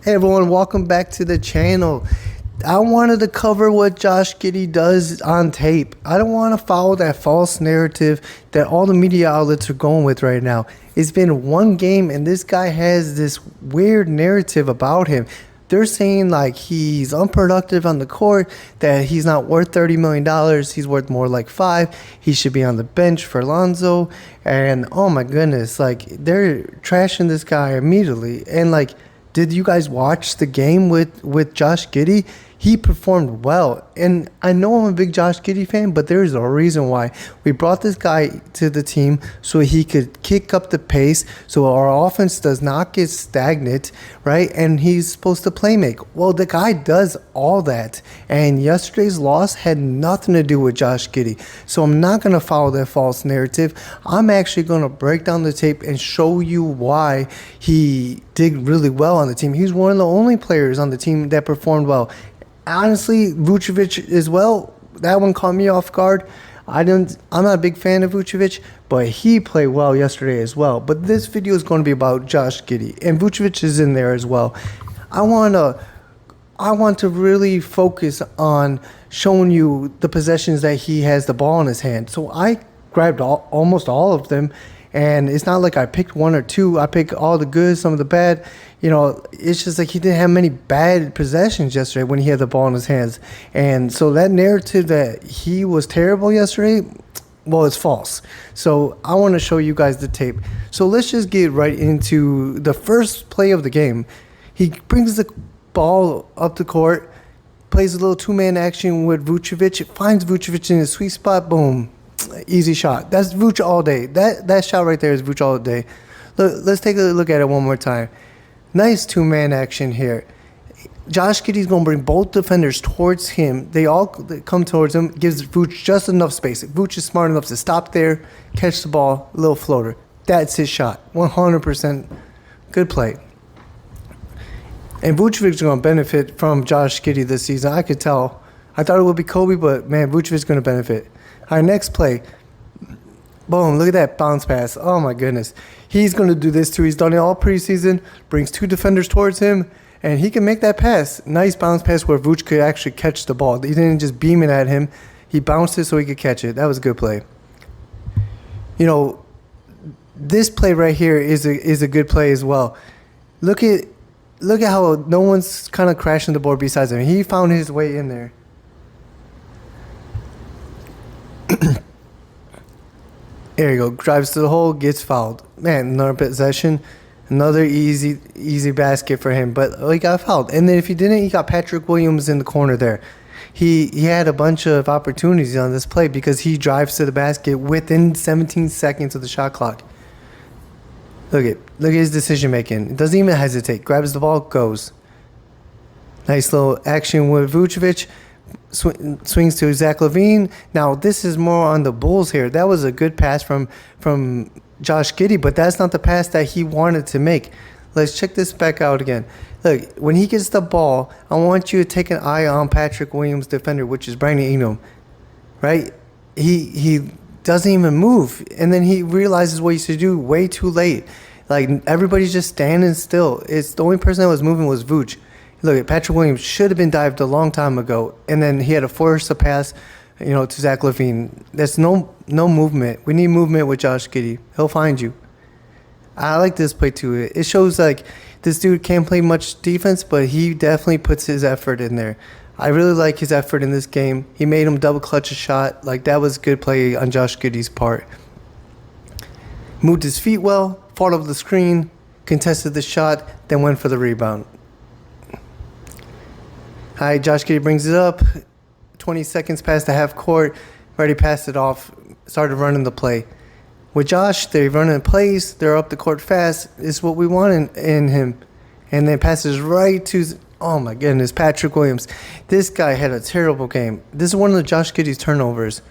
Hey everyone, welcome back to the channel. I wanted to cover what Josh Giddey does on tape. I don't want to follow that false narrative that all the media outlets are going with right now. It's been one game and this guy has this weird narrative about him. They're saying like he's unproductive on the court, that he's not worth $30 million. He's worth more like $5. He should be on the bench for Lonzo. And oh my goodness, like they're trashing this guy immediately. And like, did you guys watch the game with Josh Giddey? He performed well. And I know I'm a big Josh Giddey fan, but there's a reason why. We brought this guy to the team so he could kick up the pace, so our offense does not get stagnant, right? And he's supposed to play make. Well, the guy does all that. And yesterday's loss had nothing to do with Josh Giddey. So I'm not going to follow that false narrative. I'm actually going to break down the tape and show you why he did really well on the team. He's one of the only players on the team that performed well. Honestly, Vucevic as well, that one caught me off guard. I'm not a big fan of Vucevic, but he played well yesterday as well. But this video is going to be about Josh Giddey, and Vucevic is in there as well. I want to really focus on showing you the possessions that he has the ball in his hand. So I grabbed almost all of them. And it's not like I picked one or two. I picked all the good, some of the bad. You know, it's just like he didn't have many bad possessions yesterday when he had the ball in his hands. And so that narrative that he was terrible yesterday, well, it's false. So I want to show you guys the tape. So let's just get right into the first play of the game. He brings the ball up the court, plays a little two-man action with Vucevic. Finds Vucevic in his sweet spot. Boom. Easy shot. That's Vuce all day. That shot right there is Vuce all day. Let's take a look at it one more time. Nice two-man action here. Josh Giddey's going to bring both defenders towards him. They come towards him. Gives Vuce just enough space. Vuce is smart enough to stop there, catch the ball, little floater. That's his shot. 100% good play. And Vucevic is going to benefit from Josh Giddey this season. I could tell. I thought it would be Kobe, but man, Vucevic is going to benefit. All right, next play. Boom, look at that bounce pass. Oh, my goodness. He's going to do this, too. He's done it all preseason. Brings two defenders towards him, and he can make that pass. Nice bounce pass where Vuce could actually catch the ball. He didn't just beam it at him. He bounced it so he could catch it. That was a good play. You know, this play right here is a good play as well. Look at how no one's kind of crashing the board besides him. He found his way in there. There you go. Drives to the hole, gets fouled. Man, another possession. Another easy basket for him. But he got fouled. And then if he didn't, he got Patrick Williams in the corner there. He had a bunch of opportunities on this play because he drives to the basket within 17 seconds of the shot clock. Look at his decision making. Doesn't even hesitate. Grabs the ball, goes. Nice little action with Vucevic. Swings to Zach LaVine. Now, this is more on the Bulls here. That was a good pass from Josh Giddey, but that's not the pass that he wanted to make. Let's check this back out again. Look, when he gets the ball, I want you to take an eye on Patrick Williams' defender, which is Brandon Ingram, right? He doesn't even move, and then he realizes what he should do way too late. Like, everybody's just standing still. It's the only person that was moving was Vuce. Look, Patrick Williams should have been dived a long time ago, and then he had to force a pass, to Zach LaVine. There's no movement. We need movement with Josh Giddey. He'll find you. I like this play too. It shows like this dude can't play much defense, but he definitely puts his effort in there. I really like his effort in this game. He made him double clutch a shot. Like, that was good play on Josh Giddey's part. Moved his feet well, fought over the screen, contested the shot, then went for the rebound. All right, Josh Giddey brings it up. 20 seconds past the half court. Already passed it off. Started running the play. With Josh, they're running plays. They're up the court fast. It's what we want in him. And then passes right to, oh my goodness, Patrick Williams. This guy had a terrible game. This is one of the Josh Giddey's turnovers.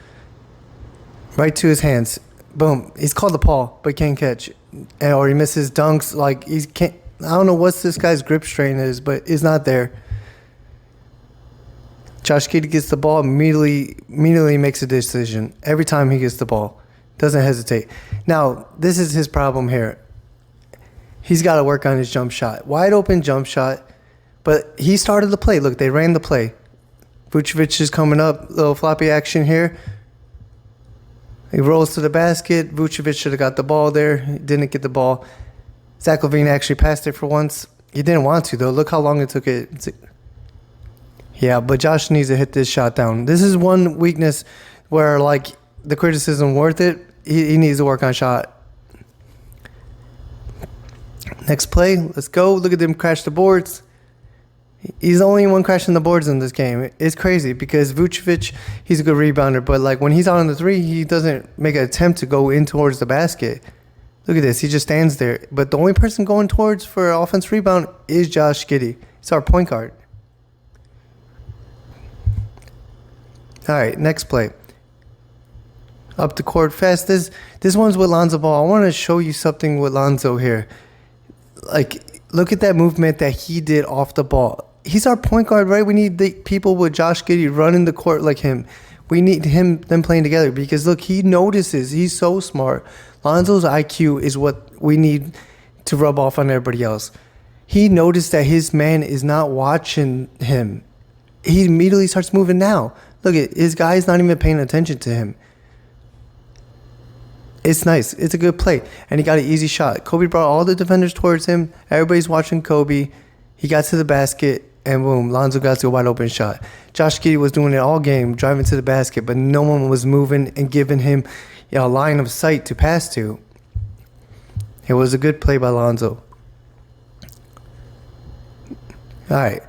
Right to his hands. Boom. He's called the Paul, but can't catch. Or he misses dunks. Like, I don't know what this guy's grip strain is, but it's not there. Josh Giddey gets the ball, immediately makes a decision. Every time he gets the ball. Doesn't hesitate. Now, this is his problem here. He's got to work on his jump shot. Wide open jump shot. But he started the play. Look, they ran the play. Vucevic is coming up. Little floppy action here. He rolls to the basket. Vucevic should have got the ball there. He didn't get the ball. Zach LaVine actually passed it for once. He didn't want to, though. Look how long it took it. Yeah, but Josh needs to hit this shot down. This is one weakness where, like, the criticism worth it. He needs to work on shot. Next play. Let's go. Look at them crash the boards. He's the only one crashing the boards in this game. It's crazy because Vucevic, he's a good rebounder, but like when he's out on the three, he doesn't make an attempt to go in towards the basket. Look at this. He just stands there. But the only person going towards for offense rebound is Josh Giddey. It's our point guard. All right, next play. Up the court fast. This one's with Lonzo Ball. I want to show you something with Lonzo here. Like, look at that movement that he did off the ball. He's our point guard, right? We need the people with Josh Giddey running the court like him. We need them playing together because, look, he notices. He's so smart. Lonzo's IQ is what we need to rub off on everybody else. He noticed that his man is not watching him. He immediately starts moving now. Look, his guy's not even paying attention to him. It's nice. It's a good play. And he got an easy shot. Kobe brought all the defenders towards him. Everybody's watching Kobe. He got to the basket, and boom, Lonzo got to a wide open shot. Josh Giddey was doing it all game, driving to the basket, but no one was moving and giving him a line of sight to pass to. It was a good play by Lonzo. All right.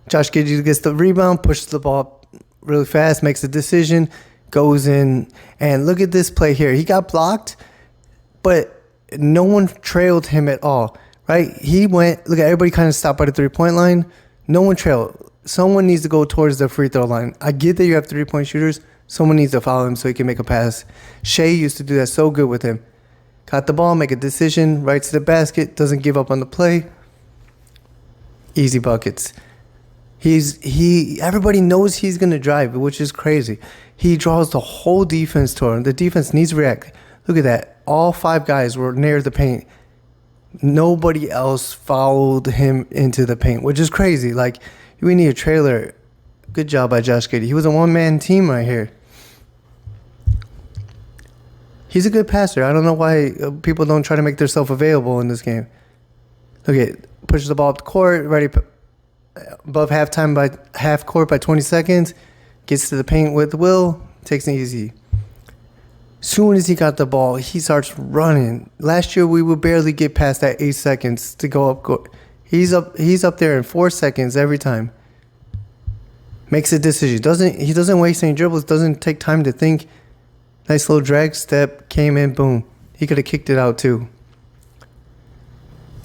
Josh Giddey gets the rebound, pushes the ball up really fast, makes a decision, goes in, and look at this play here. He got blocked, but no one trailed him at all, right? He went, look at everybody kind of stopped by the three-point line. No one trailed. Someone needs to go towards the free throw line. I get that you have three-point shooters. Someone needs to follow him so he can make a pass. Shea used to do that so good with him. Got the ball, make a decision, right to the basket, doesn't give up on the play. Easy buckets. Everybody knows he's going to drive, which is crazy. He draws the whole defense toward him. The defense needs to react. Look at that. All 5 guys were near the paint. Nobody else followed him into the paint, which is crazy. Like, we need a trailer. Good job by Josh Giddey. He was a one-man team right here. He's a good passer. I don't know why people don't try to make themselves available in this game. Look at, pushes the ball up the court, ready above halftime by half court by 20 seconds. Gets to the paint with will, takes it easy. Soon as he got the ball, he starts running. Last year, we would barely get past that 8 seconds to go up court. He's up there in 4 seconds every time. Makes a decision. He doesn't waste any dribbles, doesn't take time to think. Nice little drag step, came in, boom. He could have kicked it out too.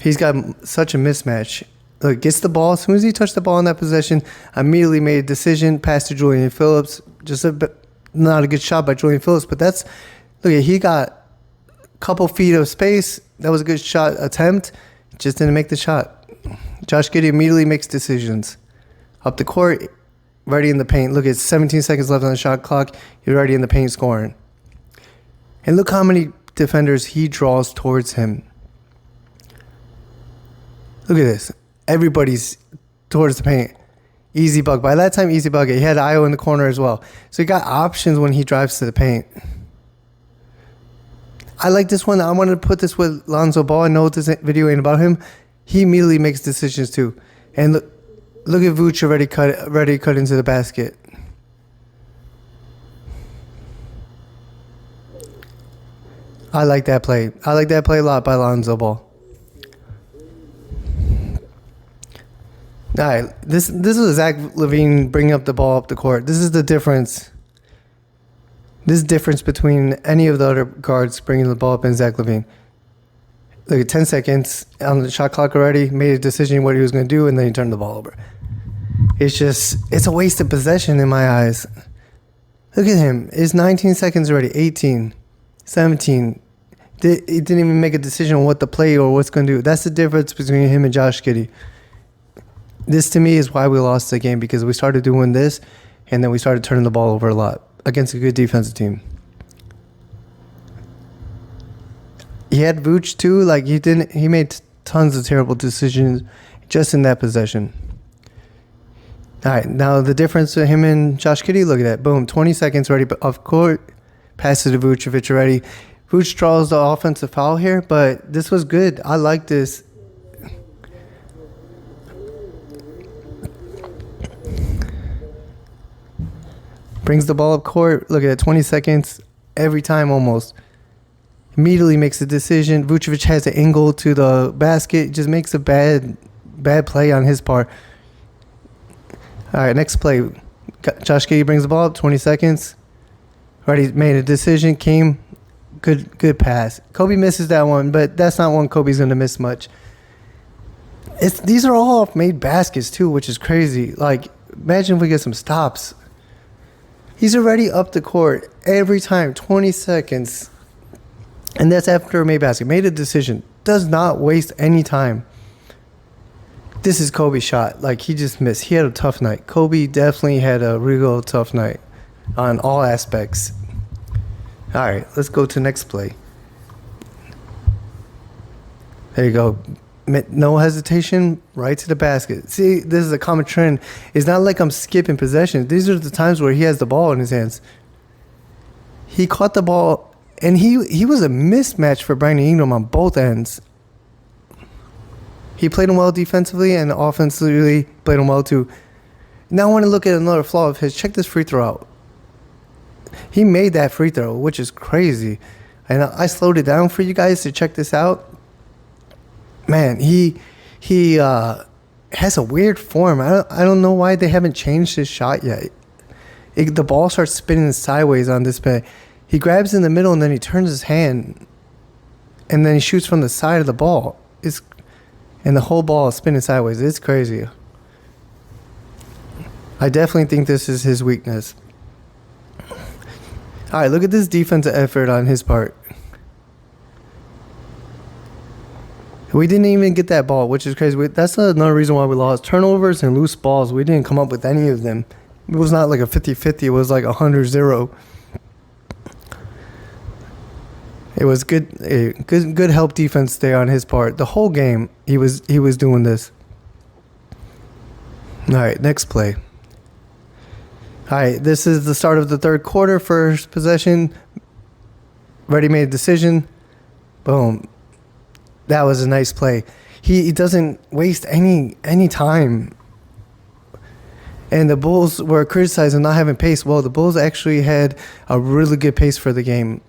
He's got such a mismatch. Look, gets the ball. As soon as he touched the ball in that possession, immediately made a decision, pass to Julian Phillips. Just not a good shot by Julian Phillips, but look, he got a couple feet of space. That was a good shot attempt. Just didn't make the shot. Josh Giddey immediately makes decisions. Up the court, ready in the paint. Look, it's 17 seconds left on the shot clock. He's already in the paint scoring. And look how many defenders he draws towards him. Look at this. Everybody's towards the paint. Easy bucket. By that time, easy bucket. He had Io in the corner as well. So he got options when he drives to the paint. I like this one. I wanted to put this with Lonzo Ball. I know this video ain't about him. He immediately makes decisions too. And look at Vooch already cut into the basket. I like that play. I like that play a lot by Lonzo Ball. All right, this is Zach LaVine bringing up the ball up the court. This is the difference. This is the difference between any of the other guards bringing the ball up and Zach LaVine. Look at 10 seconds on the shot clock already, made a decision what he was going to do, and then he turned the ball over. It's a wasted possession in my eyes. Look at him. It's 19 seconds already, 18, 17. He didn't even make a decision on what to play or what's going to do. That's the difference between him and Josh Giddey. This, to me, is why we lost the game, because we started doing this, and then we started turning the ball over a lot against a good defensive team. He had Vooch, too. Like, he made tons of terrible decisions just in that possession. All right, now the difference with him and Josh Giddey, look at that. Boom, 20 seconds ready, but off court. Passes to Vucevic already. Vuce draws the offensive foul here, but this was good. I like this. Brings the ball up court. Look at that, 20 seconds every time almost. Immediately makes a decision. Vucevic has an angle to the basket. Just makes a bad play on his part. All right, next play. Josh Giddey brings the ball up, 20 seconds. Already made a decision, came. Good pass. Kobe misses that one, but that's not one Kobe's going to miss much. These are all off-made baskets, too, which is crazy. Like, imagine if we get some stops. He's already up the court every time, 20 seconds. And that's after a made basket. Made a decision. Does not waste any time. This is Kobe's shot. Like, he just missed. He had a tough night. Kobe definitely had a real tough night on all aspects. All right, let's go to next play. There you go. No hesitation, right to the basket. See, this is a common trend. It's not like I'm skipping possession. These are the times where he has the ball in his hands. He caught the ball, and he was a mismatch for Brandon Ingram on both ends. He played him well defensively and offensively played him well too. Now I want to look at another flaw of his. Check this free throw out. He made that free throw, which is crazy. And I slowed it down for you guys to check this out. Man, he has a weird form. I don't know why they haven't changed his shot yet. The ball starts spinning sideways on this play. He grabs in the middle and then he turns his hand. And then he shoots from the side of the ball. And the whole ball is spinning sideways. It's crazy. I definitely think this is his weakness. All right, look at this defensive effort on his part. We didn't even get that ball, which is crazy. That's another reason why we lost. Turnovers and loose balls, we didn't come up with any of them. It was not like a 50-50. It was like a 100-0. It was good help defense there on his part. The whole game, he was doing this. All right, next play. All right, this is the start of the third quarter. First possession. Already made a decision. Boom. That was a nice play. He doesn't waste any time. And the Bulls were criticized for not having pace. Well, the Bulls actually had a really good pace for the game.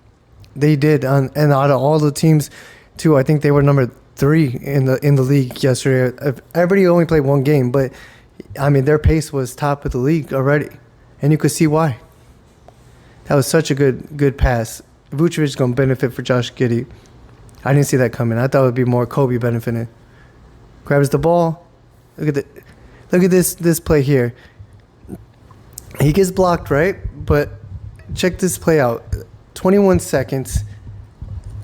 They did, and out of all the teams, too, I think they were number 3 in the league yesterday. Everybody only played one game, but I mean their pace was top of the league already, and you could see why. That was such a good pass. Vucevic is going to benefit for Josh Giddey. I didn't see that coming. I thought it would be more Kobe benefiting. Grabs the ball. Look at this play here. He gets blocked, right? But check this play out. 21 seconds.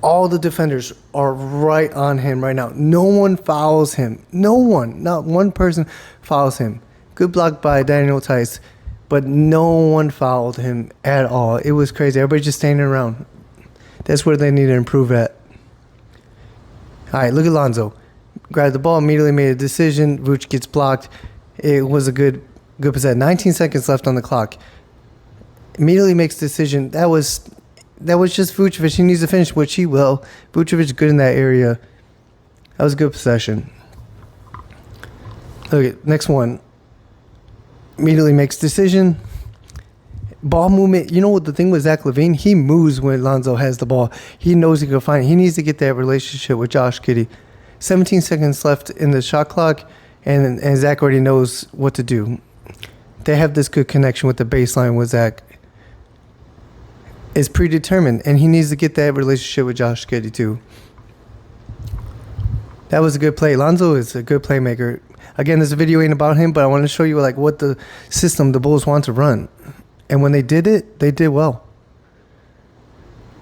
All the defenders are right on him right now. No one fouls him. No one. Not one person fouls him. Good block by Daniel Tice. But no one fouled him at all. It was crazy. Everybody just standing around. That's where they need to improve at. All right, look at Lonzo. Grabbed the ball, immediately made a decision. Vuce gets blocked. It was a good possession. 19 seconds left on the clock. Immediately makes a decision. That was just Vucevic. He needs to finish, which he will. Vucevic good in that area. That was a good possession. Okay, next one. Immediately makes decision. Ball movement. You know what the thing with Zach LaVine? He moves when Lonzo has the ball. He knows he can find it. He needs to get that relationship with Josh Giddey. 17 seconds left in the shot clock, and Zach already knows what to do. They have this good connection with the baseline with Zach. It's predetermined, and he needs to get that relationship with Josh Giddey too. That was a good play. Lonzo is a good playmaker. Again, this video ain't about him, but I want to show you like what the system the Bulls want to run. And when they did it, they did well.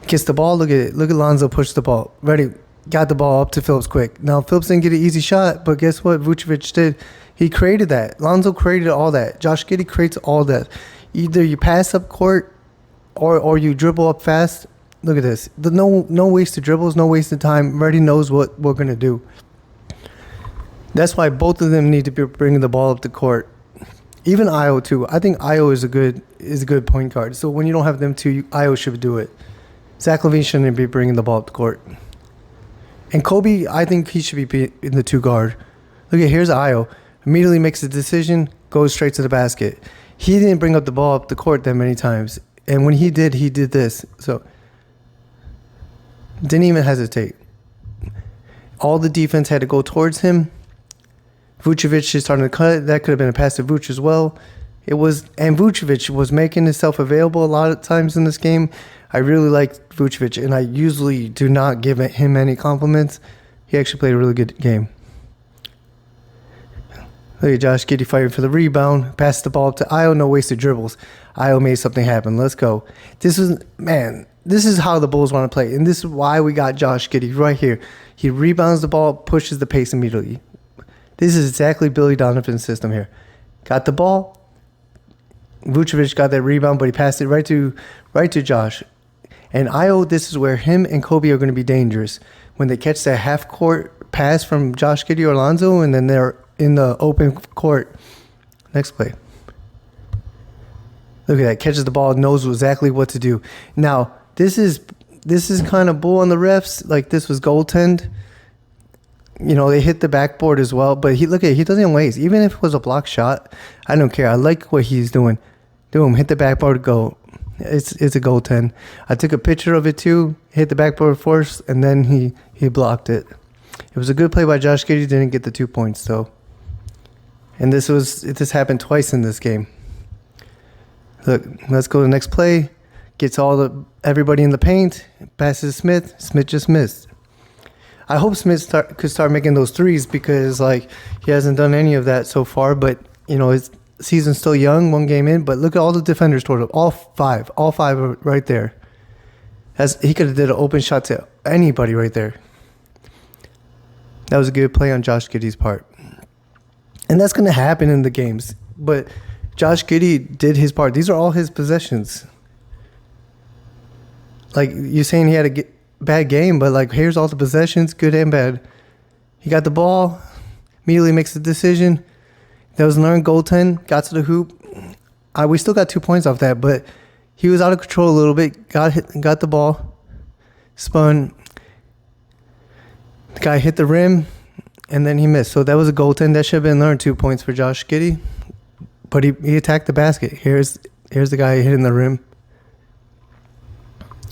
Gets the ball. Look at it. Look at Lonzo push the ball. Ready. Got the ball up to Phillips quick. Now, Phillips didn't get an easy shot, but guess what Vucevic did? He created that. Lonzo created all that. Josh Giddey creates all that. Either you pass up court or you dribble up fast. Look at this. No wasted dribbles, no wasted time. Already knows what we're going to do. That's why both of them need to be bringing the ball up the court. Even Io too. I think Io is a good point guard. So when you don't have them two, Io should do it. Zach LaVine shouldn't be bringing the ball up the court. And Kobe, I think he should be in the 2 guard. Look at, here's Io. Immediately makes a decision, goes straight to the basket. He didn't bring up the ball up the court that many times. And when he did this. So, didn't even hesitate. All the defense had to go towards him. Vucevic is starting to cut. That could have been a pass to Vuce as well. And Vucevic was making himself available a lot of times in this game. I really liked Vucevic, and I usually do not give him any compliments. He actually played a really good game. Look at Josh Giddey fighting for the rebound. Passed the ball up to Io. No wasted dribbles. Io made something happen. Let's go. This is how the Bulls want to play, and this is why we got Josh Giddey right here. He rebounds the ball, pushes the pace immediately. This is exactly Billy Donovan's system here. Got the ball. Vucevic got that rebound, but he passed it right to Josh. And Io, this is where him and Kobe are going to be dangerous. When they catch that half-court pass from Josh Giddey or Lonzo, and then they're in the open court. Next play. Look at that. Catches the ball, knows exactly what to do. Now, this is kind of bull on the refs. Like, this was goaltend. You know, they hit the backboard as well. But he doesn't waste. Even if it was a block shot, I don't care. I like what he's doing. Hit the backboard, go. It's a goaltend. I took a picture of it too. Hit the backboard first, and then he blocked it. It was a good play by Josh Giddey. Didn't get the 2 points though. And this happened twice in this game. Look, let's go to the next play. Gets everybody in the paint. Passes Smith. Smith just missed. I hope Smith could start making those threes because he hasn't done any of that so far. But his season's still young, 1 game in. But look at all the defenders toward him. All five are right there. He could have did an open shot to anybody right there. That was a good play on Josh Giddey's part. And that's going to happen in the games. But Josh Giddey did his part. These are all his possessions. You're saying he had a bad game, but here's all the possessions, good and bad. He got the ball, immediately makes the decision. That was another goaltend, got to the hoop. We still got 2 points off that, but he was out of control a little bit. Got the ball, spun. The guy hit the rim, and then he missed. So that was a goaltend. That should have been another 2 points for Josh Giddey. But he attacked the basket. Here's the guy hitting the rim.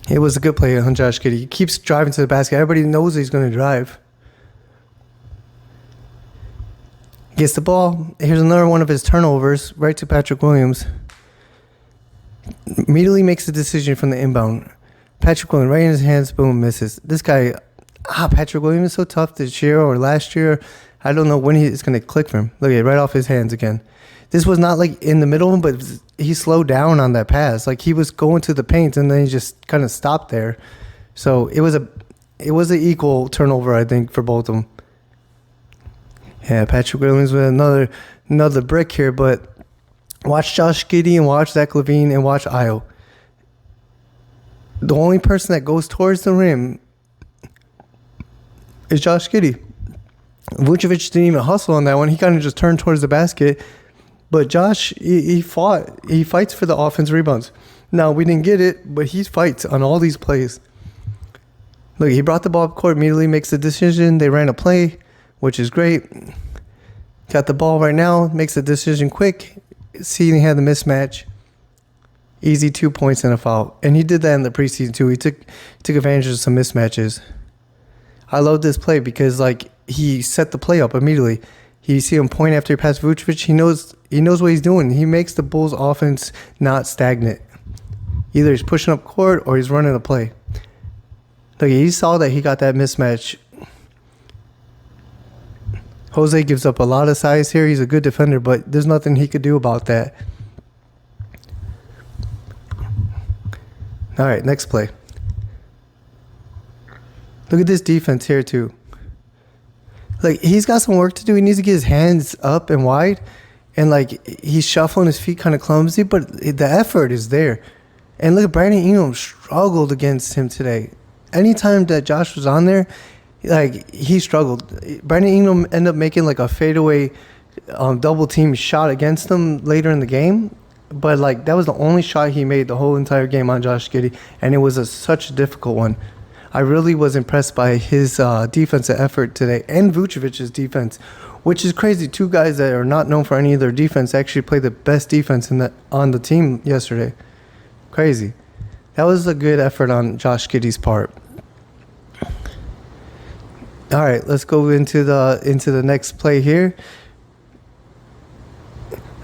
It was a good play on Josh Giddey. He keeps driving to the basket. Everybody knows he's going to drive. Gets the ball. Here's another one of his turnovers right to Patrick Williams. Immediately makes the decision from the inbound. Patrick Williams right in his hands, boom, misses. This guy, Patrick Williams is so tough this year or last year. I don't know when it's going to click for him. Look at it, right off his hands again. This was not in the middle, but he slowed down on that pass. He was going to the paint, and then he just kind of stopped there. So it was an equal turnover, I think, for both of them. Yeah, Patrick Williams with another brick here, but watch Josh Giddey and watch Zach LaVine and watch Io. The only person that goes towards the rim is Josh Giddey. Vucevic didn't even hustle on that one. He kind of just turned towards the basket. But Josh, he fought. He fights for the offense rebounds. Now, we didn't get it, but he fights on all these plays. Look, he brought the ball up court, immediately makes the decision. They ran a play, which is great. Got the ball right now, makes the decision quick. See, he had the mismatch. Easy 2 points and a foul. And he did that in the preseason, too. He took advantage of some mismatches. I love this play because, he set the play up immediately. You see him point after he passed Vucevic. He knows what he's doing. He makes the Bulls' offense not stagnant. Either he's pushing up court or he's running a play. Look, he saw that he got that mismatch. Jose gives up a lot of size here. He's a good defender, but there's nothing he could do about that. All right, next play. Look at this defense here, too. He's got some work to do. He needs to get his hands up and wide. And, he's shuffling his feet kind of clumsy, but the effort is there. And look, Brandon Ingram struggled against him today. Anytime that Josh was on there, he struggled. Brandon Ingram ended up making, a fadeaway double team shot against him later in the game. But like that was the only shot he made the whole entire game on Josh Giddey, and it was such a difficult one. I really was impressed by his defensive effort today and Vucevic's defense, which is crazy. Two guys that are not known for any of their defense actually played the best defense on the team yesterday. Crazy. That was a good effort on Josh Giddey's part. All right, let's go into the next play here.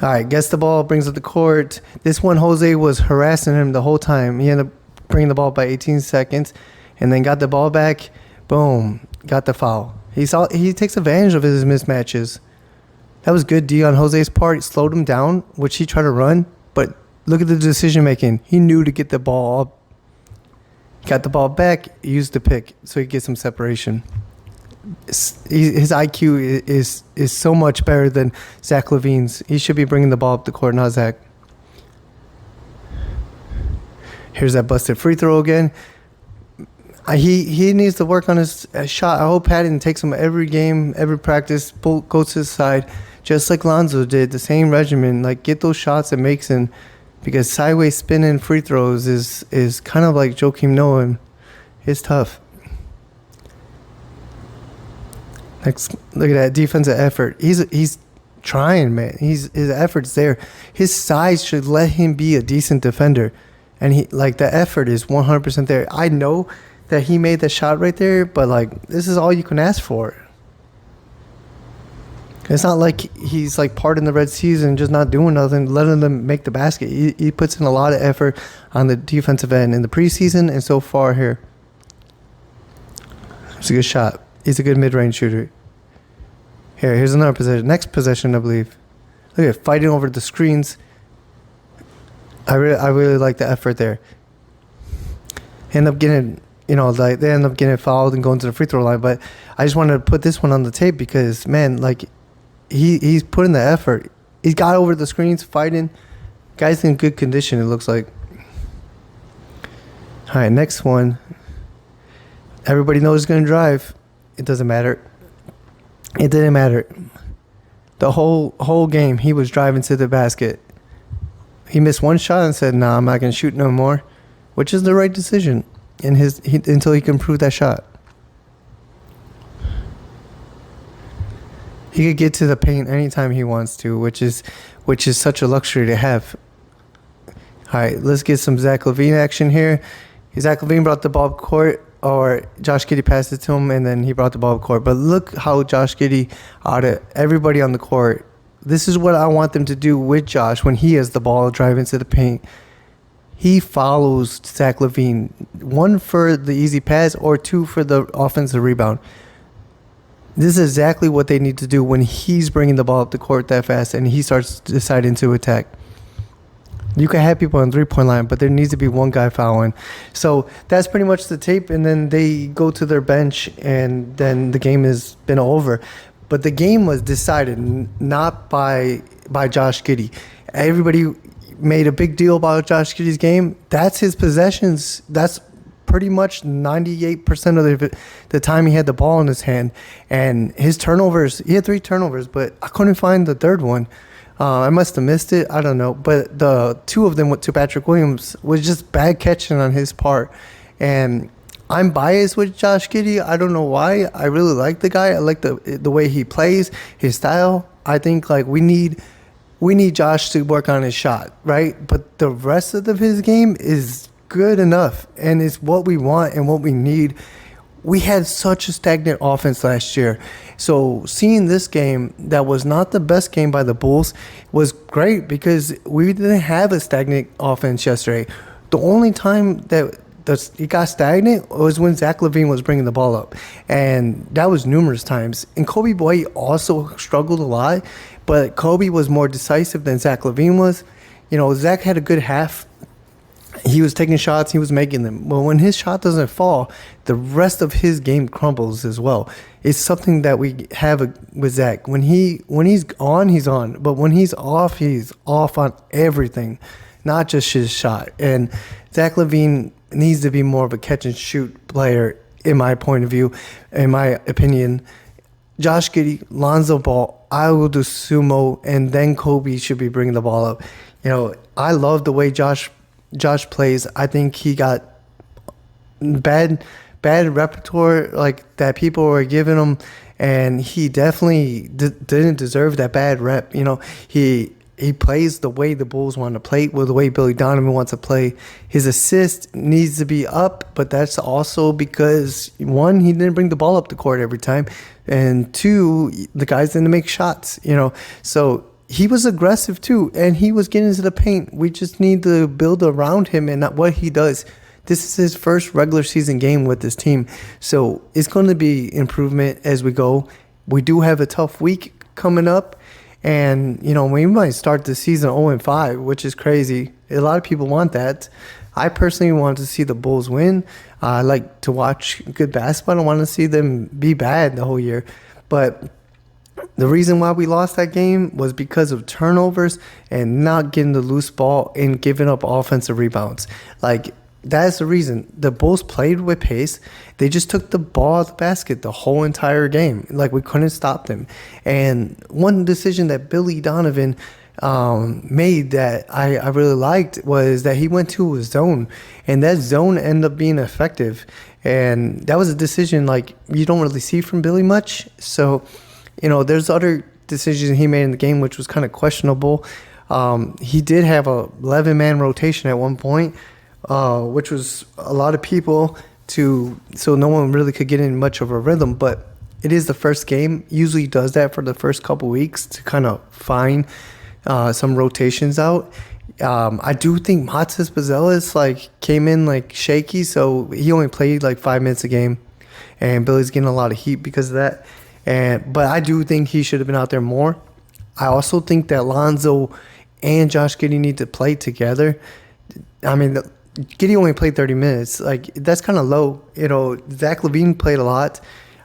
All right, gets the ball, brings up the court. This one, Jose was harassing him the whole time. He ended up bringing the ball by 18 seconds, and then got the ball back. Boom, got the foul. He takes advantage of his mismatches. That was good D on Jose's part. It slowed him down, which he tried to run. But look at the decision making. He knew to get the ball up. Got the ball back, used the pick, so he gets some separation. His IQ is so much better than Zach LaVine's. He should be bringing the ball up the court, not Zach. Here's that busted free throw again. He needs to work on his shot. I hope Patton takes him every game, every practice, goes to his side, just like Lonzo did, the same regimen. Like, get those shots and makes in, because sideways spinning free throws is kind of like Joakim Noah. It's tough. Next, look at that defensive effort. He's trying, man. His effort's there. His size should let him be a decent defender, and the effort is 100% there. I know that he made the shot right there, but like this is all you can ask for. It's not like he's like part in the Red Seas and just not doing nothing, letting them make the basket. He puts in a lot of effort on the defensive end in the preseason and so far here. It's a good shot. He's a good mid-range shooter. Here's another possession. Next possession, I believe. Look at it, fighting over the screens. I really like the effort there. End up getting, they end up getting fouled and going to the free throw line. But I just wanted to put this one on the tape because, man, like he's putting the effort. He's got over the screens, fighting. Guy's in good condition, it looks like. All right, next one. Everybody knows he's going to drive. It doesn't matter. It didn't matter. The whole game, he was driving to the basket. He missed one shot and said, "Nah, I'm not going to shoot no more," which is the right decision until he can prove that shot. He could get to the paint anytime he wants to, which is such a luxury to have. All right, let's get some Zach LaVine action here. Zach LaVine brought the ball up court, or Josh Giddey passed it to him, and then he brought the ball up court. But look how Josh Giddey, out of everybody on the court, this is what I want them to do with Josh when he has the ball drive into the paint. He follows Zach LaVine, one for the easy pass or two for the offensive rebound. This is exactly what they need to do when he's bringing the ball up the court that fast and he starts deciding to attack. You can have people on three-point line, but there needs to be one guy fouling. So that's pretty much the tape, and then they go to their bench, and then the game has been over. But the game was decided not by Josh Giddey. Everybody made a big deal about Josh Giddey's game. That's his possessions. That's pretty much 98% of the time he had the ball in his hand. And his turnovers, he had 3 turnovers, but I couldn't find the third one. I must have missed it. I don't know. But the 2 of them went to Patrick Williams was just bad catching on his part. And I'm biased with Josh Giddey. I don't know why. I really like the guy. I like the way he plays, his style. I think like we need Josh to work on his shot, right? But the rest of his game is good enough, and it's what we want and what we need. We had such a stagnant offense last year. So seeing this game that was not the best game by the Bulls was great because we didn't have a stagnant offense yesterday. The only time that it got stagnant was when Zach LaVine was bringing the ball up. And that was numerous times. And Kobe Boyd also struggled a lot, but Kobe was more decisive than Zach LaVine was. Zach had a good half. He was taking shots, he was making them. But when his shot doesn't fall, the rest of his game crumbles as well. It's something that we have with Zach. When he's on, he's on. But when he's off on everything, not just his shot. And Zach LaVine needs to be more of a catch-and-shoot player, in my point of view, in my opinion. Josh Giddey, Lonzo Ball, I will do sumo, and then Kobe should be bringing the ball up. I love the way Josh plays. I think he got bad repertoire like that people were giving him, and he definitely didn't deserve that bad rep. He plays the way the Bulls want to play, the way Billy Donovan wants to play. His assist needs to be up, but that's also because, one, he didn't bring the ball up the court every time, and two, the guys didn't make shots. So he was aggressive too, and he was getting into the paint. We just need to build around him and not what he does. This is his first regular season game with this team, so it's going to be improvement as we go. We do have a tough week coming up, and we might start the season 0-5, which is crazy. A lot of people want that. I personally want to see the Bulls win. I like to watch good basketball. I don't want to see them be bad the whole year, but the reason why we lost that game was because of turnovers and not getting the loose ball and giving up offensive rebounds. That's the reason. The Bulls played with pace. They just took the ball out of the basket the whole entire game. We couldn't stop them. And one decision that Billy Donovan made that I really liked was that he went to a zone, and that zone ended up being effective. And that was a decision you don't really see from Billy much. So, there's other decisions he made in the game which was kind of questionable. He did have a 11-man rotation at one point, which was a lot of people so no one really could get in much of a rhythm. But it is the first game. Usually does that for the first couple weeks to kind of find some rotations out. I do think Matas Bazelis came in shaky, so he only played 5 minutes a game, and Billy's getting a lot of heat because of that. But I do think he should have been out there more. I also think that Lonzo and Josh Giddey need to play together. I mean, Giddey only played 30 minutes. That's kind of low. Zach LaVine played a lot.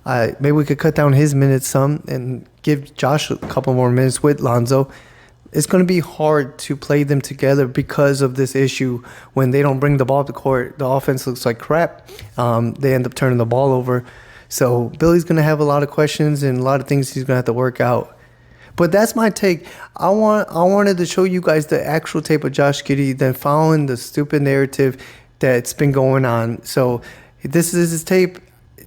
Maybe we could cut down his minutes some and give Josh a couple more minutes with Lonzo. It's going to be hard to play them together because of this issue. When they don't bring the ball up the court, the offense looks like crap. They end up turning the ball over. So Billy's going to have a lot of questions and a lot of things he's going to have to work out. But that's my take. I wanted to show you guys the actual tape of Josh Giddey than following the stupid narrative that's been going on. So this is his tape.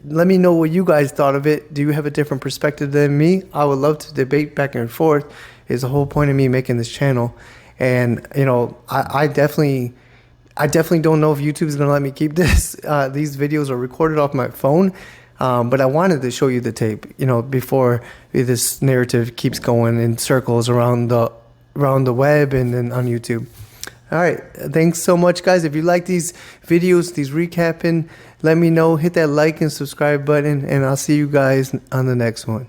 Let me know what you guys thought of it. Do you have a different perspective than me? I would love to debate back and forth. Is the whole point of me making this channel. And I definitely don't know if YouTube is going to let me keep this. These videos are recorded off my phone. But I wanted to show you the tape, before this narrative keeps going in circles around the web and then on YouTube. All right. Thanks so much, guys. If you like these videos, these recapping, let me know. Hit that like and subscribe button, and I'll see you guys on the next one.